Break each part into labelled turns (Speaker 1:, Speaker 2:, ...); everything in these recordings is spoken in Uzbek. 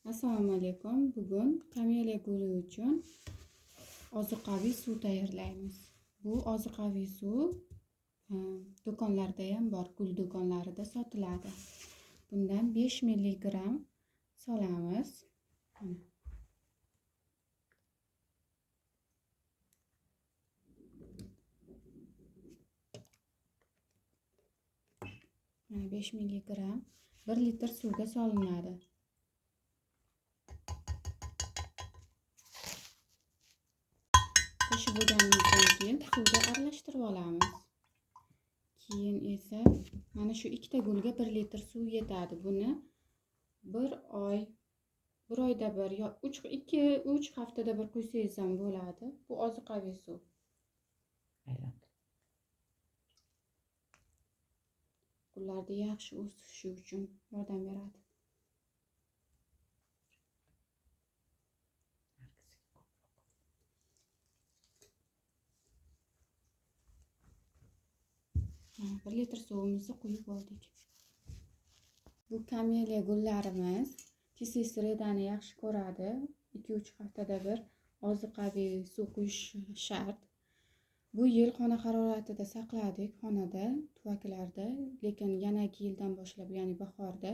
Speaker 1: Assalomu alaykum. Bugun kameliya guli uchun ozuqaviy suv tayyorlaymiz. Bu ozuqaviy suv do'konlarda ham bor, gul do'konlarida sotiladi. Bundan 5 mg solamiz. Mana 5 mg 1 litr suvga solinadi. Qo'shib bo'lganimizdan keyin suvga aralashtirib olamiz. Keyin esa mana shu ikkita gulga 1 litr suv yetadi. Buni bir oyda bir yo 2-3 haftada bir quysangiz ham bo'ladi. Bu ozuqaviy suv. Gullarda yaxshi o'sishi uchun yordam beradi. Bir litr suvimizni quyib oldik. Bu kameliya gullarimiz testosteronni yaxshi ko'radi. 2-3 haftada bir ozuqaviy suv quyish shart. Bu yil xona haroratida saqladik, xonada, tuvaklarda, lekin yanagi yildan boshlab, ya'ni bahorda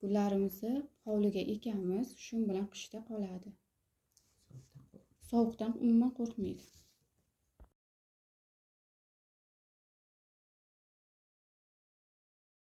Speaker 1: gullarimizni hovliga ekamiz, shu bilan qishda qoladi. Sovuqdan umuman qo'rqmaydi.